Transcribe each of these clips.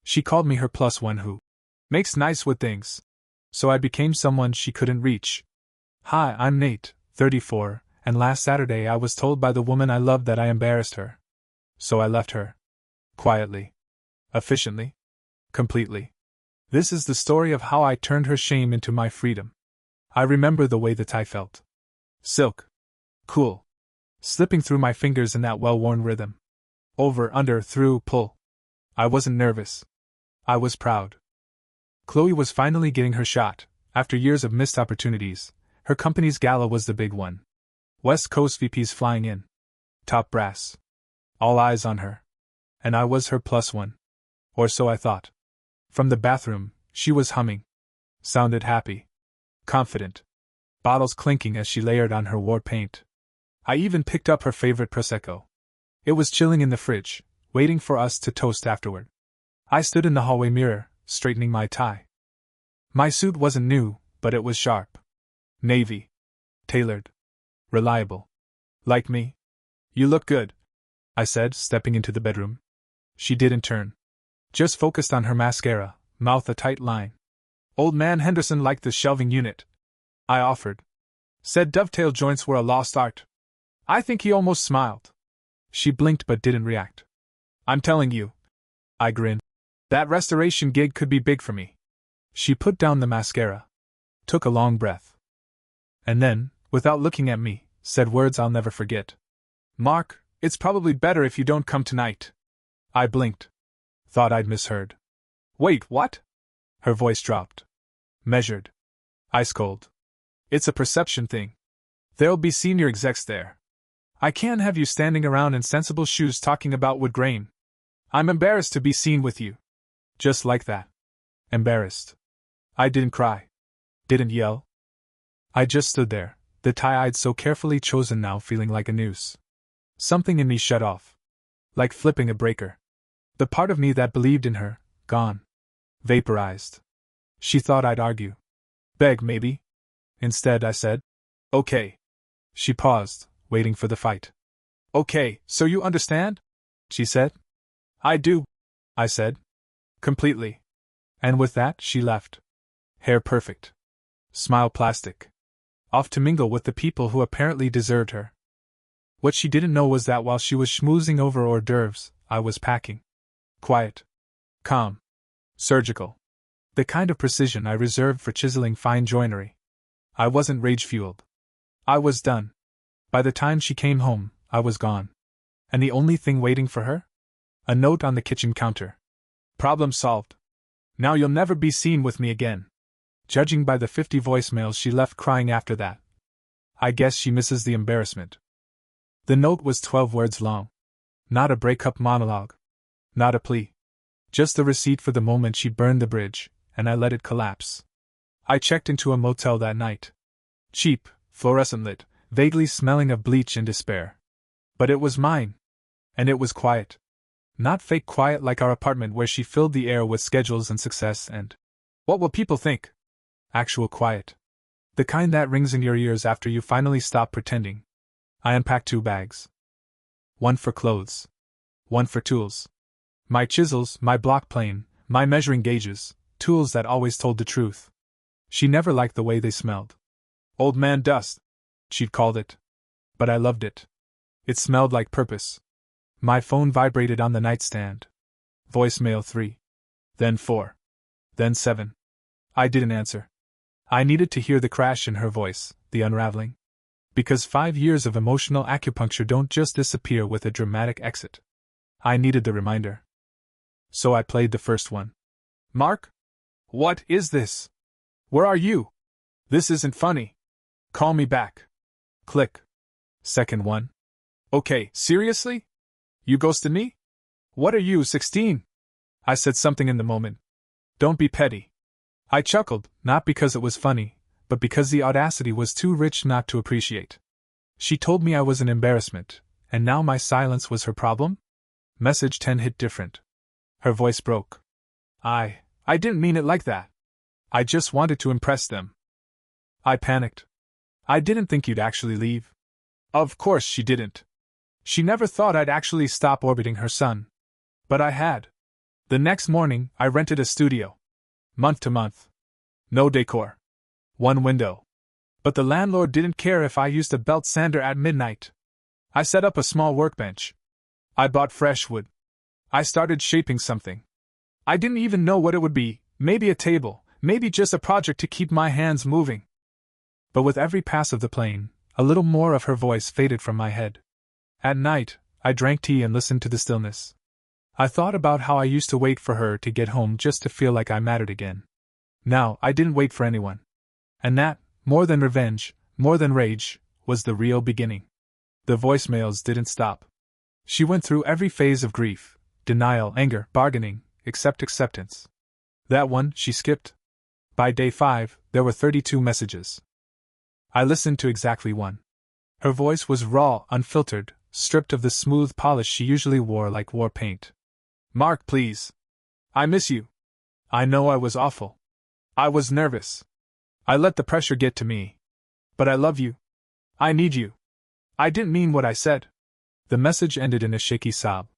She called me her plus one who makes nice with things. So I became someone she couldn't reach. Hi, I'm Nate, 34, and last Saturday I was told by the woman I loved that I embarrassed her. So I left her. Quietly. Efficiently. Completely. This is the story of how I turned her shame into my freedom. I remember the way the tie felt. Silk. Cool. Slipping through my fingers in that well-worn rhythm. Over, under, through, pull. I wasn't nervous. I was proud. Chloe was finally getting her shot. After years of missed opportunities, her company's gala was the big one. West Coast VPs flying in. Top brass. All eyes on her. And I was her plus one. Or so I thought. From the bathroom, she was humming. Sounded happy. Confident. Bottles clinking as she layered on her war paint. I even picked up her favorite Prosecco. It was chilling in the fridge, waiting for us to toast afterward. I stood in the hallway mirror, straightening my tie. My suit wasn't new, but it was sharp. Navy. Tailored. Reliable. Like me. You look good, I said, stepping into the bedroom. She didn't turn. Just focused on her mascara, mouth a tight line. Old man Henderson liked the shelving unit, I offered. Said dovetail joints were a lost art. I think he almost smiled. She blinked but didn't react. I'm telling you. I grinned. That restoration gig could be big for me. She put down the mascara. Took a long breath. And then, without looking at me, said words I'll never forget. Mark, it's probably better if you don't come tonight. I blinked. Thought I'd misheard. Wait, what? Her voice dropped. Measured. Ice cold. It's a perception thing. There'll be senior execs there. I can't have you standing around in sensible shoes talking about wood grain. I'm embarrassed to be seen with you. Just like that. Embarrassed. I didn't cry. Didn't yell. I just stood there, the tie I'd so carefully chosen now feeling like a noose. Something in me shut off. Like flipping a breaker. The part of me that believed in her, gone. Vaporized. She thought I'd argue. Beg, maybe? Instead, I said, okay. She paused, waiting for the fight. Okay, so you understand? She said. I do, I said. Completely. And with that, she left. Hair perfect. Smile plastic. Off to mingle with the people who apparently deserved her. What she didn't know was that while she was schmoozing over hors d'oeuvres, I was packing. Quiet. Calm. Surgical. The kind of precision I reserved for chiseling fine joinery. I wasn't rage-fueled. I was done. By the time she came home, I was gone. And the only thing waiting for her? A note on the kitchen counter. Problem solved. Now you'll never be seen with me again. Judging by the 50 voicemails she left crying after that. I guess she misses the embarrassment. The note was 12 words long. Not a breakup monologue. Not a plea. Just a receipt for the moment she burned the bridge, and I let it collapse. I checked into a motel that night. Cheap, fluorescent lit, vaguely smelling of bleach and despair. But it was mine. And it was quiet. Not fake quiet like our apartment where she filled the air with schedules and success and what will people think? Actual quiet. The kind that rings in your ears after you finally stop pretending. I unpacked 2 bags. One for clothes. One for tools. My chisels, my block plane, my measuring gauges, tools that always told the truth. She never liked the way they smelled. Old man dust, she'd called it. But I loved it. It smelled like purpose. My phone vibrated on the nightstand. Voicemail 3. Then 4. Then 7. I didn't answer. I needed to hear the crash in her voice, the unraveling. Because 5 years of emotional acupuncture don't just disappear with a dramatic exit. I needed the reminder. So I played the first one. Mark? What is this? Where are you? This isn't funny. Call me back. Click. Second one. Okay, seriously? You ghosted me? What are you, 16? I said something in the moment. Don't be petty. I chuckled, not because it was funny, but because the audacity was too rich not to appreciate. She told me I was an embarrassment, and now my silence was her problem? Message 10 hit different. Her voice broke. I didn't mean it like that. I just wanted to impress them. I panicked. I didn't think you'd actually leave. Of course she didn't. She never thought I'd actually stop orbiting her son. But I had. The next morning, I rented a studio. Month to month. No decor. One window. But the landlord didn't care if I used a belt sander at midnight. I set up a small workbench. I bought fresh wood. I started shaping something. I didn't even know what it would be, maybe a table, maybe just a project to keep my hands moving. But with every pass of the plane, a little more of her voice faded from my head. At night, I drank tea and listened to the stillness. I thought about how I used to wait for her to get home just to feel like I mattered again. Now, I didn't wait for anyone. And that, more than revenge, more than rage, was the real beginning. The voicemails didn't stop. She went through every phase of grief, denial, anger, bargaining, except acceptance. That one, she skipped. By day 5, there were 32 messages. I listened to exactly one. Her voice was raw, unfiltered, stripped of the smooth polish she usually wore like war paint. Mark, please. I miss you. I know I was awful. I was nervous. I let the pressure get to me. But I love you. I need you. I didn't mean what I said. The message ended in a shaky sob.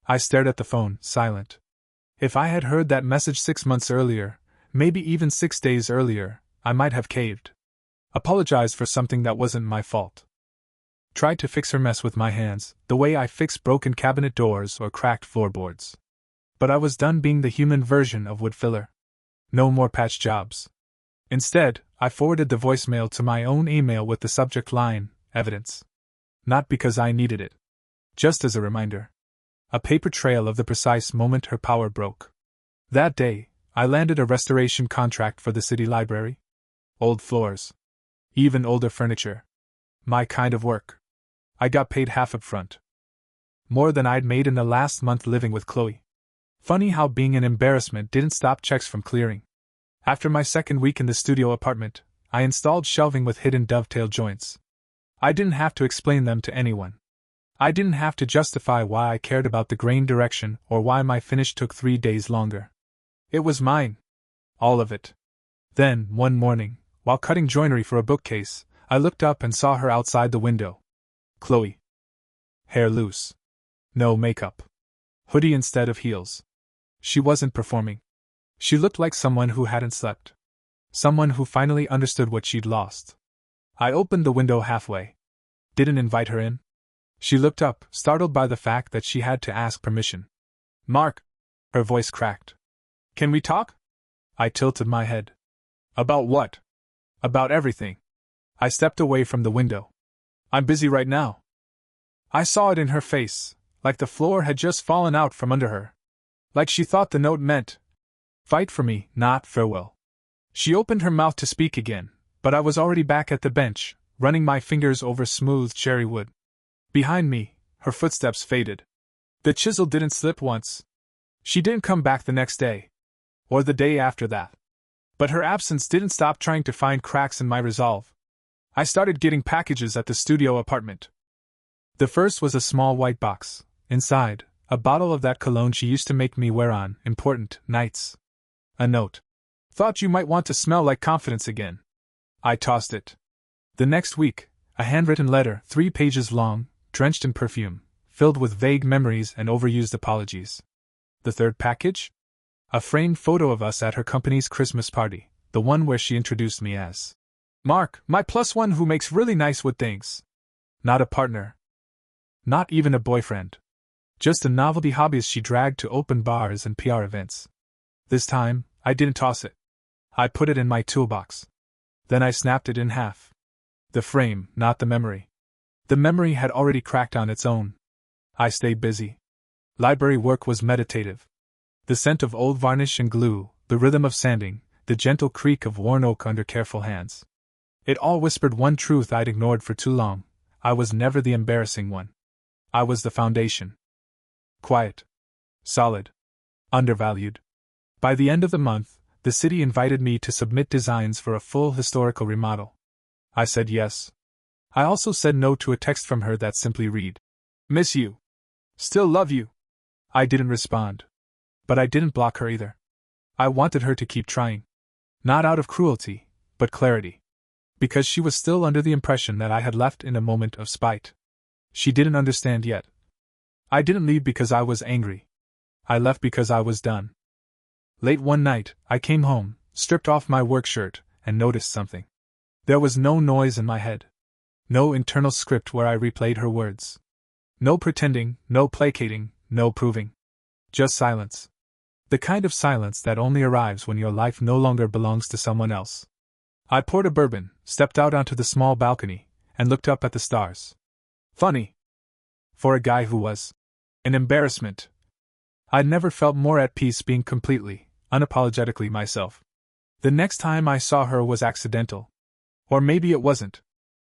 I stared at the phone, silent. If I had heard that message 6 months earlier, maybe even 6 days earlier, I might have caved. Apologized for something that wasn't my fault. Tried to fix her mess with my hands, the way I fix broken cabinet doors or cracked floorboards. But I was done being the human version of wood filler. No more patch jobs. Instead, I forwarded the voicemail to my own email with the subject line, evidence. Not because I needed it. Just as a reminder. A paper trail of the precise moment her power broke. That day, I landed a restoration contract for the city library. Old floors. Even older furniture. My kind of work. I got paid half up front. More than I'd made in the last month living with Chloe. Funny how being an embarrassment didn't stop checks from clearing. After my second week in the studio apartment, I installed shelving with hidden dovetail joints. I didn't have to explain them to anyone. I didn't have to justify why I cared about the grain direction or why my finish took 3 days longer. It was mine. All of it. Then, one morning, while cutting joinery for a bookcase, I looked up and saw her outside the window. Chloe. Hair loose. No makeup. Hoodie instead of heels. She wasn't performing. She looked like someone who hadn't slept. Someone who finally understood what she'd lost. I opened the window halfway. Didn't invite her in. She looked up, startled by the fact that she had to ask permission. Mark. Her voice cracked. Can we talk? I tilted my head. About what? About everything. I stepped away from the window. I'm busy right now. I saw it in her face, like the floor had just fallen out from under her. Like she thought the note meant fight for me, not farewell. She opened her mouth to speak again, but I was already back at the bench, running my fingers over smooth cherry wood. Behind me, her footsteps faded. The chisel didn't slip once. She didn't come back the next day. Or the day after that. But her absence didn't stop trying to find cracks in my resolve. I started getting packages at the studio apartment. The first was a small white box. Inside, a bottle of that cologne she used to make me wear on important nights. A note. Thought you might want to smell like confidence again. I tossed it. The next week, a handwritten letter, 3 pages long, drenched in perfume, filled with vague memories and overused apologies. The third package? A framed photo of us at her company's Christmas party, the one where she introduced me as Mark, my +1 who makes really nice wood things. Not a partner. Not even a boyfriend. Just a novelty hobbyist she dragged to open bars and PR events. This time, I didn't toss it. I put it in my toolbox. Then I snapped it in half. The frame, not the memory. The memory had already cracked on its own. I stayed busy. Library work was meditative. The scent of old varnish and glue, the rhythm of sanding, the gentle creak of worn oak under careful hands. It all whispered one truth I'd ignored for too long. I was never the embarrassing one. I was the foundation. Quiet. Solid. Undervalued. By the end of the month, the city invited me to submit designs for a full historical remodel. I said yes. I also said no to a text from her that simply read, "Miss you. Still love you." I didn't respond. But I didn't block her either. I wanted her to keep trying. Not out of cruelty, but clarity. Because she was still under the impression that I had left in a moment of spite. She didn't understand yet. I didn't leave because I was angry. I left because I was done. Late one night, I came home, stripped off my work shirt, and noticed something. There was no noise in my head. No internal script where I replayed her words. No pretending, no placating, no proving. Just silence. The kind of silence that only arrives when your life no longer belongs to someone else. I poured a bourbon, stepped out onto the small balcony, and looked up at the stars. Funny. For a guy who was an embarrassment. I'd never felt more at peace being completely, unapologetically myself. The next time I saw her was accidental. Or maybe it wasn't.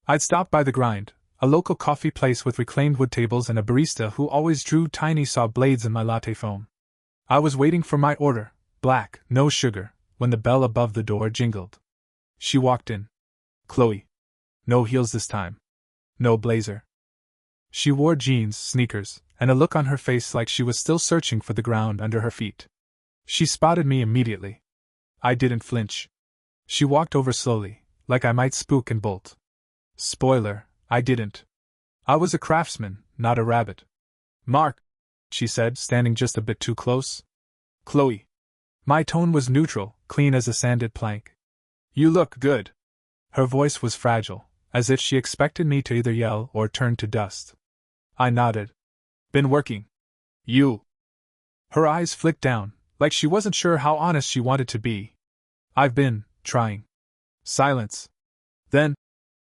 I'd stopped by the Grind, a local coffee place with reclaimed wood tables and a barista who always drew tiny saw blades in my latte foam. I was waiting for my order, black, no sugar, when the bell above the door jingled. She walked in. Chloe. No heels this time. No blazer. She wore jeans, sneakers, and a look on her face like she was still searching for the ground under her feet. She spotted me immediately. I didn't flinch. She walked over slowly, like I might spook and bolt. Spoiler, I didn't. I was a craftsman, not a rabbit. Mark, she said, standing just a bit too close. Chloe. My tone was neutral, clean as a sanded plank. You look good. Her voice was fragile, as if she expected me to either yell or turn to dust. I nodded. Been working. You. Her eyes flicked down, like she wasn't sure how honest she wanted to be. I've been trying. Silence. Then,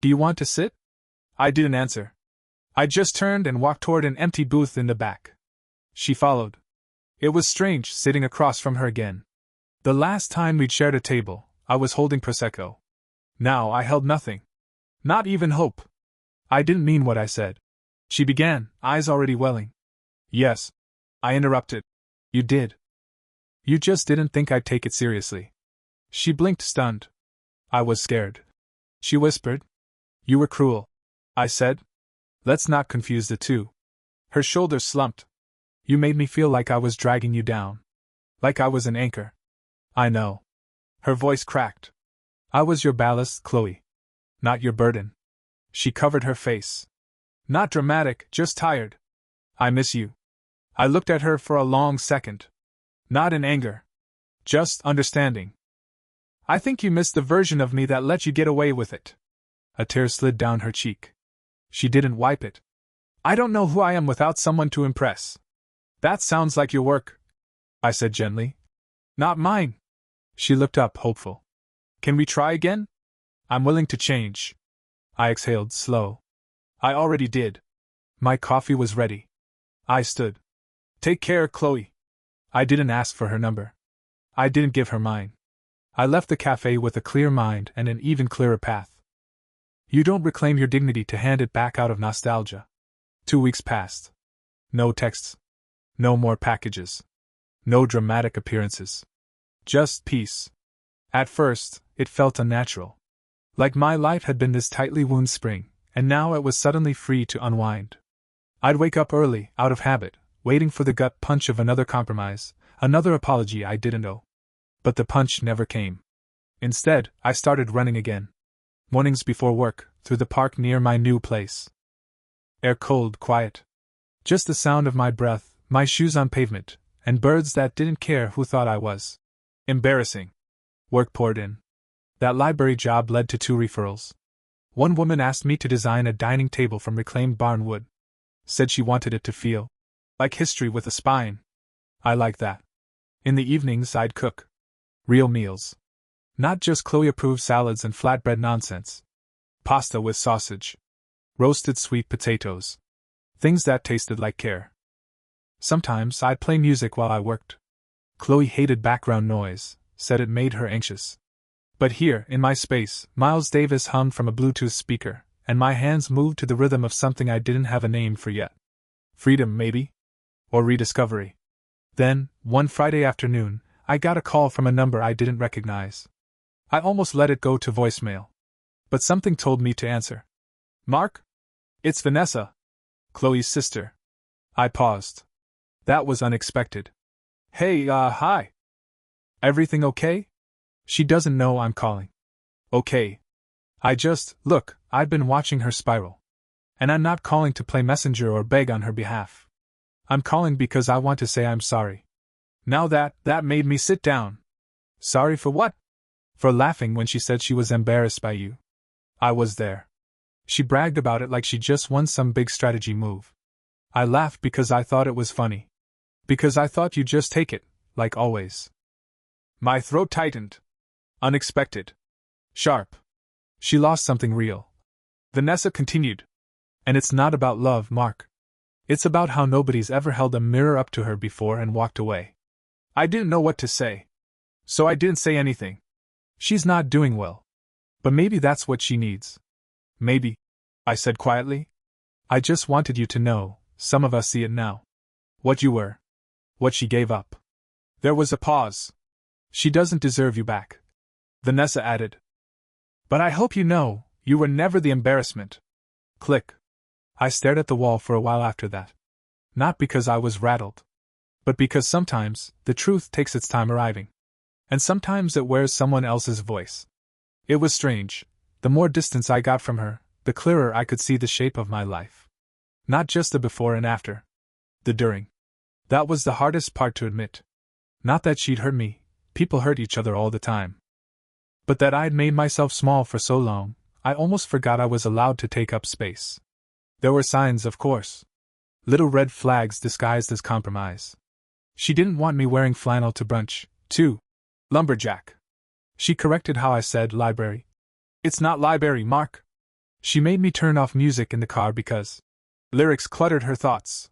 do you want to sit? I didn't answer. I just turned and walked toward an empty booth in the back. She followed. It was strange sitting across from her again. The last time we'd shared a table, I was holding Prosecco. Now I held nothing. Not even hope. I didn't mean what I said. She began, eyes already welling. Yes. I interrupted. You did. You just didn't think I'd take it seriously. She blinked, stunned. I was scared. She whispered. You were cruel. I said. Let's not confuse the two. Her shoulders slumped. You made me feel like I was dragging you down. Like I was an anchor. I know. Her voice cracked. I was your ballast, Chloe. Not your burden. She covered her face. Not dramatic, just tired. I miss you. I looked at her for a long second. Not in anger. Just understanding. I think you missed the version of me that let you get away with it. A tear slid down her cheek. She didn't wipe it. I don't know who I am without someone to impress. That sounds like your work, I said gently. Not mine. She looked up, hopeful. Can we try again? I'm willing to change. I exhaled, slow. I already did. My coffee was ready. I stood. Take care, Chloe. I didn't ask for her number. I didn't give her mine. I left the cafe with a clear mind and an even clearer path. You don't reclaim your dignity to hand it back out of nostalgia. 2 weeks passed. No texts. No more packages. No dramatic appearances. Just peace. At first, it felt unnatural. Like my life had been this tightly wound spring, and now it was suddenly free to unwind. I'd wake up early, out of habit, waiting for the gut punch of another compromise, another apology I didn't owe. But the punch never came. Instead, I started running again. Mornings before work, through the park near my new place. Air cold, quiet. Just the sound of my breath, my shoes on pavement, and birds that didn't care who thought I was. Embarrassing. Work poured in. That library job led to 2 referrals. One woman asked me to design a dining table from reclaimed barn wood. Said she wanted it to feel like history with a spine. I like that. In the evenings I'd cook. Real meals. Not just Chloe-approved salads and flatbread nonsense. Pasta with sausage. Roasted sweet potatoes. Things that tasted like care. Sometimes I'd play music while I worked. Chloe hated background noise, said it made her anxious. But here, in my space, Miles Davis hummed from a Bluetooth speaker, and my hands moved to the rhythm of something I didn't have a name for yet. Freedom, maybe? Or rediscovery. Then, one Friday afternoon, I got a call from a number I didn't recognize. I almost let it go to voicemail. But something told me to answer. Mark? It's Vanessa. Chloe's sister. I paused. That was unexpected. Hey, hi. Everything okay? She doesn't know I'm calling. Okay. Look, I've been watching her spiral. And I'm not calling to play messenger or beg on her behalf. I'm calling because I want to say I'm sorry. Now that made me sit down. Sorry for what? For laughing when she said she was embarrassed by you. I was there. She bragged about it like she just won some big strategy move. I laughed because I thought it was funny. Because I thought you'd just take it, like always. My throat tightened. Unexpected. Sharp. She lost something real. Vanessa continued. And it's not about love, Mark. It's about how nobody's ever held a mirror up to her before and walked away. I didn't know what to say. So I didn't say anything. She's not doing well. But maybe that's what she needs. Maybe, I said quietly. I just wanted you to know, some of us see it now. What you were. What she gave up. There was a pause. She doesn't deserve you back. Vanessa added. But I hope you know, you were never the embarrassment. Click. I stared at the wall for a while after that. Not because I was rattled. But because sometimes, the truth takes its time arriving. And sometimes it wears someone else's voice. It was strange. The more distance I got from her, the clearer I could see the shape of my life. Not just the before and after. The during. That was the hardest part to admit. Not that she'd hurt me, people hurt each other all the time. But that I'd made myself small for so long, I almost forgot I was allowed to take up space. There were signs, of course. Little red flags disguised as compromise. She didn't want me wearing flannel to brunch, too. Lumberjack. She corrected how I said library. It's not library, Mark. She made me turn off music in the car because lyrics cluttered her thoughts.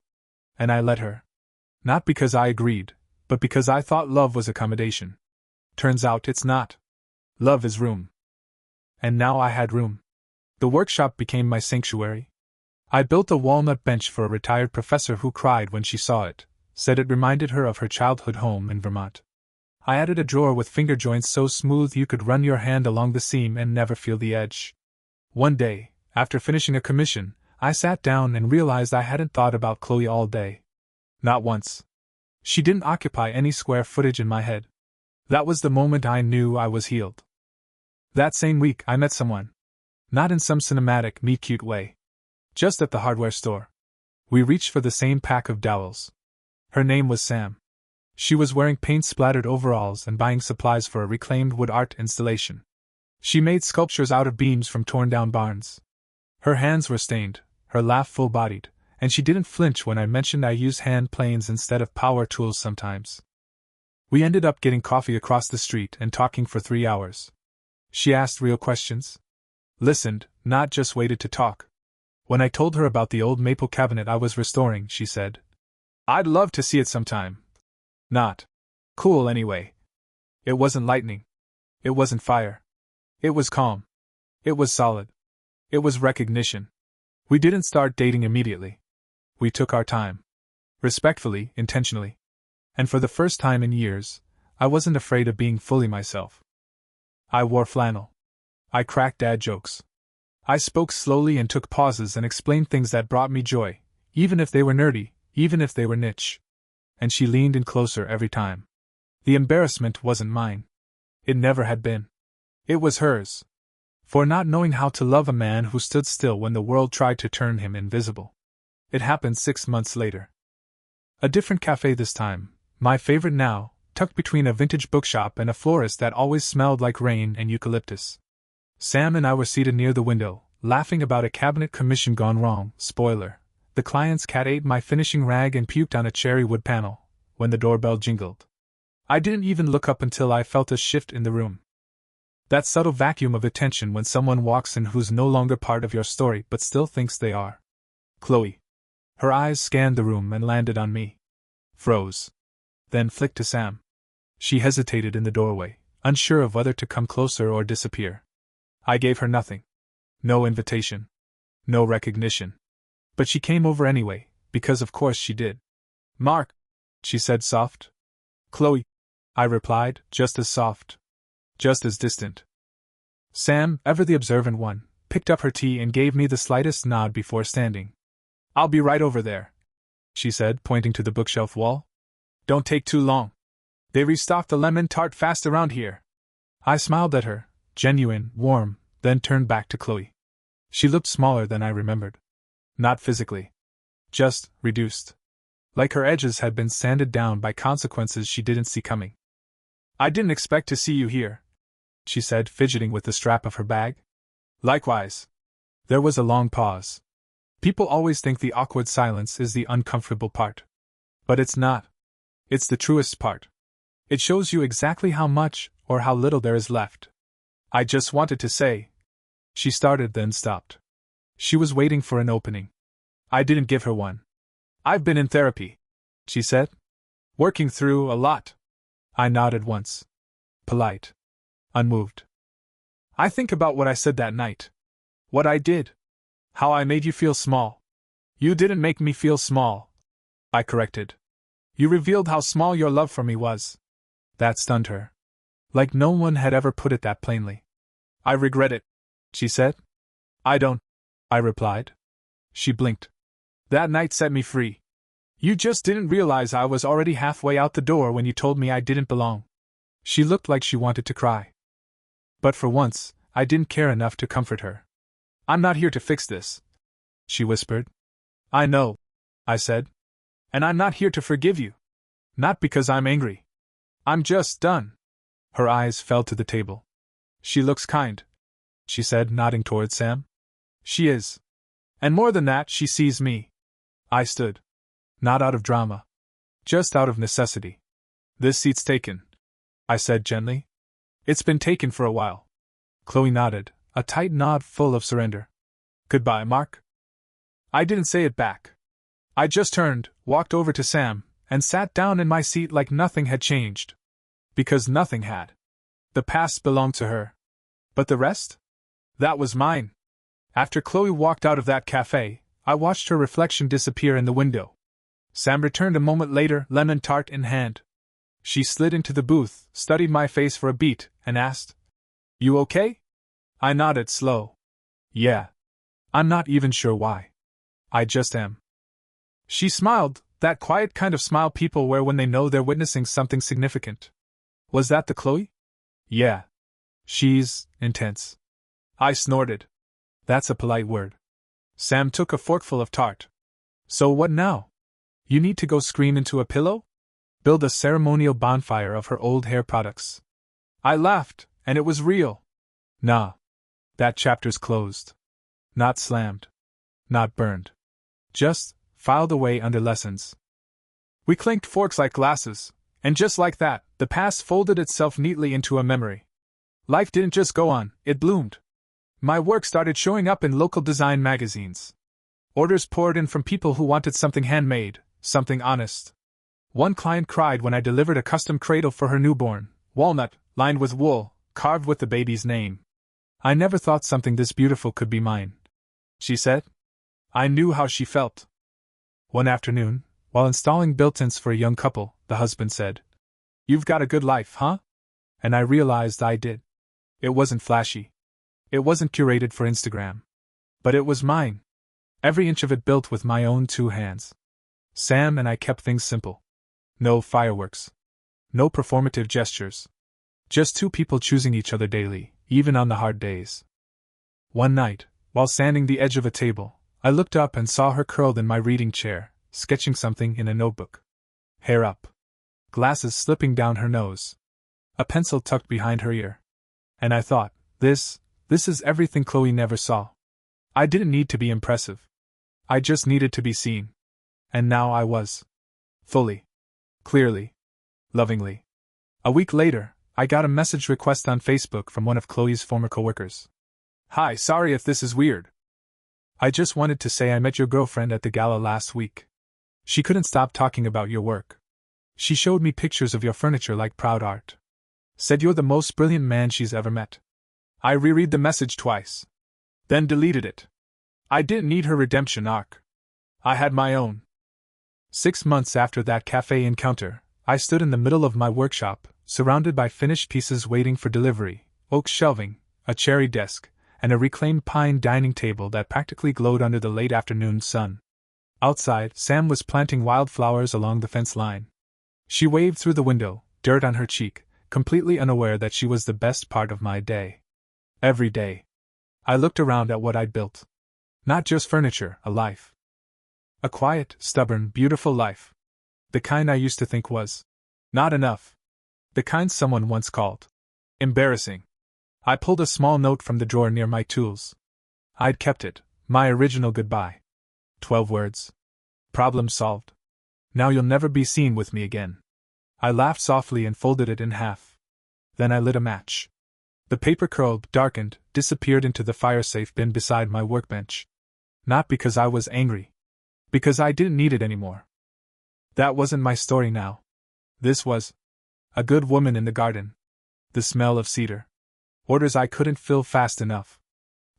And I let her. Not because I agreed, but because I thought love was accommodation. Turns out it's not. Love is room. And now I had room. The workshop became my sanctuary. I built a walnut bench for a retired professor who cried when she saw it, said it reminded her of her childhood home in Vermont. I added a drawer with finger joints so smooth you could run your hand along the seam and never feel the edge. One day, after finishing a commission, I sat down and realized I hadn't thought about Chloe all day. Not once. She didn't occupy any square footage in my head. That was the moment I knew I was healed. That same week I met someone. Not in some cinematic, meet-cute way. Just at the hardware store. We reached for the same pack of dowels. Her name was Sam. She was wearing paint-splattered overalls and buying supplies for a reclaimed wood art installation. She made sculptures out of beams from torn-down barns. Her hands were stained, her laugh full-bodied, and she didn't flinch when I mentioned I use hand planes instead of power tools sometimes. We ended up getting coffee across the street and talking for 3 hours. She asked real questions. Listened, not just waited to talk. When I told her about the old maple cabinet I was restoring, she said, I'd love to see it sometime. Not cool anyway. It wasn't lightning. It wasn't fire. It was calm. It was solid. It was recognition. We didn't start dating immediately. We took our time. Respectfully, intentionally. And for the first time in years, I wasn't afraid of being fully myself. I wore flannel. I cracked dad jokes. I spoke slowly and took pauses and explained things that brought me joy, even if they were nerdy, even if they were niche. And she leaned in closer every time. The embarrassment wasn't mine. It never had been. It was hers. For not knowing how to love a man who stood still when the world tried to turn him invisible. It happened 6 months later. A different cafe this time, my favorite now, tucked between a vintage bookshop and a florist that always smelled like rain and eucalyptus. Sam and I were seated near the window, laughing about a cabinet commission gone wrong. Spoiler. The client's cat ate my finishing rag and puked on a cherry wood panel, when the doorbell jingled. I didn't even look up until I felt a shift in the room. That subtle vacuum of attention when someone walks in who's no longer part of your story but still thinks they are. Chloe. Her eyes scanned the room and landed on me. Froze. Then flicked to Sam. She hesitated in the doorway, unsure of whether to come closer or disappear. I gave her nothing. No invitation. No recognition. But she came over anyway, because of course she did. Mark, she said soft. Chloe, I replied, just as soft. Just as distant. Sam, ever the observant one, picked up her tea and gave me the slightest nod before standing. I'll be right over there, she said, pointing to the bookshelf wall. Don't take too long. They restock the lemon tart fast around here. I smiled at her, genuine, warm, then turned back to Chloe. She looked smaller than I remembered. Not physically. Just reduced. like her edges had been sanded down by consequences she didn't see coming. "I didn't expect to see you here," she said, fidgeting with the strap of her bag. "Likewise." There was a long pause. People always think the awkward silence is the uncomfortable part. But it's not. It's the truest part. It shows you exactly how much, or how little there is left. "I just wanted to say." She started, then stopped. She was waiting for an opening. I didn't give her one. "I've been in therapy," she said. "Working through a lot." I nodded once. Polite. Unmoved. "I think about what I said that night. What I did. How I made you feel small." "You didn't make me feel small," I corrected. "You revealed how small your love for me was." That stunned her. Like no one had ever put it that plainly. "I regret it," she said. "I don't," I replied. She blinked. "That night set me free. You just didn't realize I was already halfway out the door when you told me I didn't belong." She looked like she wanted to cry. But for once, I didn't care enough to comfort her. "I'm not here to fix this," she whispered. "I know," I said. "And I'm not here to forgive you. Not because I'm angry. I'm just done." Her eyes fell to the table. "She looks kind," she said, nodding toward Sam. "She is. And more than that, she sees me." I stood. Not out of drama. Just out of necessity. "This seat's taken," I said gently. "It's been taken for a while." Chloe nodded, a tight nod full of surrender. "Goodbye, Mark." I didn't say it back. I just turned, walked over to Sam, and sat down in my seat like nothing had changed. Because nothing had. The past belonged to her. But the rest? That was mine. After Chloe walked out of that cafe, I watched her reflection disappear in the window. Sam returned a moment later, lemon tart in hand. She slid into the booth, studied my face for a beat, and asked, "You okay?" I nodded, slow. "Yeah. I'm not even sure why. I just am." She smiled, that quiet kind of smile people wear when they know they're witnessing something significant. "Was that the Chloe?" "Yeah. She's intense." I snorted. "That's a polite word." Sam took a forkful of tart. "So what now? You need to go scream into a pillow? Build a ceremonial bonfire of her old hair products?" I laughed, and it was real. "Nah. That chapter's closed. Not slammed. Not burned. Just filed away under lessons." We clinked forks like glasses, and just like that, the past folded itself neatly into a memory. Life didn't just go on, it bloomed. My work started showing up in local design magazines. Orders poured in from people who wanted something handmade, something honest. One client cried when I delivered a custom cradle for her newborn, walnut, lined with wool, carved with the baby's name. "I never thought something this beautiful could be mine," she said. I knew how she felt. One afternoon, while installing built-ins for a young couple, the husband said, "You've got a good life, huh?" And I realized I did. It wasn't flashy. It wasn't curated for Instagram. But it was mine. Every inch of it built with my own two hands. Sam and I kept things simple. No fireworks. No performative gestures. Just two people choosing each other daily, even on the hard days. One night, while sanding the edge of a table, I looked up and saw her curled in my reading chair, sketching something in a notebook. Hair up. Glasses slipping down her nose. A pencil tucked behind her ear. And I thought, this is everything Chloe never saw. I didn't need to be impressive. I just needed to be seen. And now I was. Fully. Clearly. Lovingly. A week later, I got a message request on Facebook from one of Chloe's former coworkers. "Hi, sorry if this is weird. I just wanted to say I met your girlfriend at the gala last week. She couldn't stop talking about your work. She showed me pictures of your furniture like proud art. Said you're the most brilliant man she's ever met." I reread the message twice. Then deleted it. I didn't need her redemption arc. I had my own. 6 months after that cafe encounter, I stood in the middle of my workshop, surrounded by finished pieces waiting for delivery, oak shelving, a cherry desk, and a reclaimed pine dining table that practically glowed under the late afternoon sun. Outside, Sam was planting wildflowers along the fence line. She waved through the window, dirt on her cheek, completely unaware that she was the best part of my day. Every day. I looked around at what I'd built. Not just furniture, a life. A quiet, stubborn, beautiful life. The kind I used to think was not enough. The kind someone once called embarrassing. I pulled a small note from the drawer near my tools. I'd kept it, my original goodbye. 12 words. Problem solved. Now you'll never be seen with me again. I laughed softly and folded it in half. Then I lit a match. The paper curled, darkened, disappeared into the fire-safe bin beside my workbench. Not because I was angry. Because I didn't need it anymore. That wasn't my story now. This was a good woman in the garden. The smell of cedar. Orders I couldn't fill fast enough.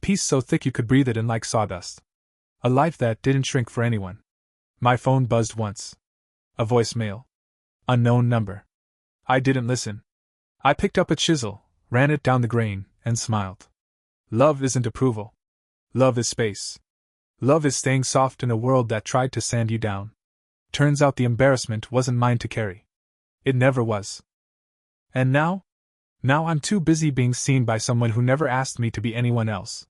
Peace so thick you could breathe it in like sawdust. A life that didn't shrink for anyone. My phone buzzed once. A voicemail. Unknown number. I didn't listen. I picked up a chisel, ran it down the grain, and smiled. Love isn't approval. Love is space. Love is staying soft in a world that tried to sand you down. Turns out the embarrassment wasn't mine to carry. It never was. And now? Now I'm too busy being seen by someone who never asked me to be anyone else.